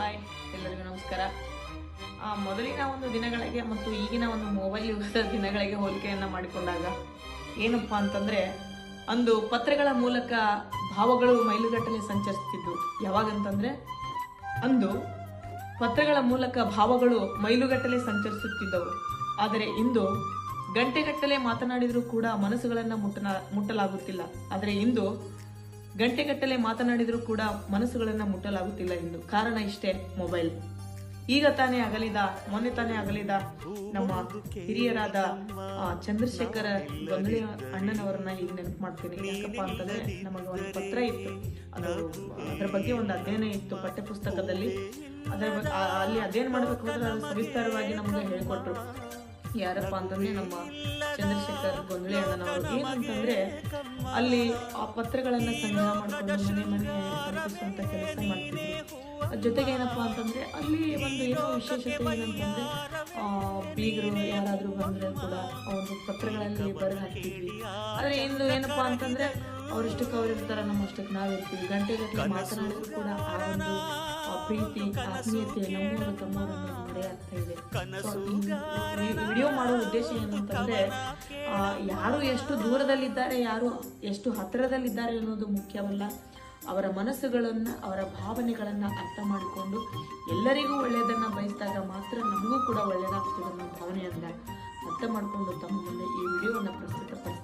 Hi, ಎಲ್ಲರಿಗೂ ನಮಸ್ಕಾರ. ಮೊದಲಿನ ಒಂದು ದಿನಗಳಿಗೆ ಮತ್ತು ಈಗಿನ ಒಂದು ಮೊಬೈಲ್ ಯುಗದ ದಿನಗಳಿಗೆ ಹೋಲಿಕೆಯನ್ನು ಮಾಡಿಕೊಂಡಾಗ ಏನಪ್ಪ ಅಂತಂದರೆ, ಅಂದು ಪತ್ರಗಳ ಮೂಲಕ ಭಾವಗಳು ಮೈಲುಗಟ್ಟಲೆ ಸಂಚರಿಸ್ತಿದ್ವು. ಯಾವಾಗಂತಂದರೆ, ಅಂದು ಪತ್ರಗಳ ಮೂಲಕ ಭಾವಗಳು ಮೈಲುಗಟ್ಟಲೆ ಸಂಚರಿಸುತ್ತಿದ್ದವು. ಆದರೆ ಇಂದು ಗಂಟೆಗಟ್ಟಲೆ ಮಾತನಾಡಿದರೂ ಕೂಡ ಮನಸ್ಸುಗಳನ್ನು ಮುಟ್ಟಲಾಗುತ್ತಿಲ್ಲ. ಆದರೆ ಇಂದು ಗಂಟೆಗಟ್ಟಲೆ ಮಾತನಾಡಿದರೂ ಕೂಡ ಮನಸ್ಸುಗಳನ್ನು ಮುಟ್ಟಲಾಗುತ್ತಿಲ್ಲ. ಇಂದು ಕಾರಣ ಇಷ್ಟೇ, ಮೊಬೈಲ್. ಈಗ ಮೊನ್ನೆ ತಾನೇ ಅಗಲಿದ ನಮ್ಮ ಹಿರಿಯರಾದ ಚಂದ್ರಶೇಖರ ಗೊಂದಳಿ ಅಣ್ಣನವರನ್ನ ಈಗ ನೆನಪು ಮಾಡ್ತೀನಿ. ಯಾಕಪ್ಪ ಅಂತಂದ್ರೆ, ನಮಗೆ ಒಂದು ಪತ್ರ ಇತ್ತು, ಅದರ ಬಗ್ಗೆ ಒಂದು ಅಧ್ಯಯನ ಇತ್ತು ಪಠ್ಯಪುಸ್ತಕದಲ್ಲಿ. ಅಲ್ಲಿ ಅಧ್ಯಯನ ಮಾಡಬೇಕಾದ್ರೆ ಅದು ಸವಿಸ್ತಾರವಾಗಿ ನಮಗೆ ಹೇಳಿಕೊಟ್ರು. ಯಾರಪ್ಪ ಅಂತಂದ್ರೆ, ನಮ್ಮ ಚಂದ್ರಶೇಖರ್ ಗೊಂದಳಿ ಅಣ್ಣನವರು. ಏನಂತಂದ್ರೆ, ಅಲ್ಲಿ ಆ ಪತ್ರಗಳನ್ನ ಸಂಗ್ರಹ ಮಾಡ್ಕೊಂಡು ಮನೆ ಮನೆ ತಲುಪಿಸುವಂತ ಕೆಲಸ ಮಾಡ್ತಿದ್ರು. ಜೊತೆಗೆ ಏನಪ್ಪಾ ಅಂತಂದ್ರೆ, ಅಲ್ಲಿ ಒಂದು ಏನೋ ವಿಶೇಷತೆ ಏನಂತಂದ್ರೆ, ಬೀಗರು ಯಾರಾದ್ರೂ ಬಂದ್ರೆ ಕೂಡ ಆ ಒಂದು ಪತ್ರಗಳಲ್ಲಿ ಬರೆದು ಹಾಕ್ತಿದ್ವಿ. ಆದ್ರೆ ಇಂದು ಏನಪ್ಪಾ ಅಂತಂದ್ರೆ, ಅವರಷ್ಟಕ್ಕೆ ಅವ್ರಿರ್ತಾರ, ನಮ್ಮಷ್ಟಕ್ಕೆ ನಾವಿರ್ತೀವಿ. ಗಂಟೆಗಟ್ಟಲೆ ಮಾತನಾಡಿದ್ರು ಕೂಡ ಆ ಒಂದು ಪ್ರೀತಿ, ಆತ್ಮೀಯತೆ ನಮ್ಮೂರು ತಮ್ಮೂರನ್ನು ಮರೆಯಾಗ್ತಾ ಇದೆ. ವಿಡಿಯೋ ಮಾಡೋ ಉದ್ದೇಶ ಏನಂತಂದ್ರೆ, ಯಾರು ಎಷ್ಟು ದೂರದಲ್ಲಿದ್ದಾರೆ, ಯಾರು ಎಷ್ಟು ಹತ್ತಿರದಲ್ಲಿದ್ದಾರೆ ಅನ್ನೋದು ಮುಖ್ಯವಲ್ಲ. ಅವರ ಮನಸ್ಸುಗಳನ್ನ, ಅವರ ಭಾವನೆಗಳನ್ನ ಅರ್ಥ ಮಾಡಿಕೊಂಡು ಎಲ್ಲರಿಗೂ ಒಳ್ಳೆಯದನ್ನ ಬಯಸಿದಾಗ ಮಾತ್ರ ನಮಗೂ ಕೂಡ ಒಳ್ಳೆಯದಾಗ್ತದೆ ಅನ್ನೋ ಭಾವನೆಯನ್ನ ಅರ್ಥ ಮಾಡಿಕೊಂಡು ತಮ್ಮ ಮುಂದೆ ಈ ವಿಡಿಯೋವನ್ನು ಪ್ರಸ್ತುತಪಡಿಸ್ತಾರೆ.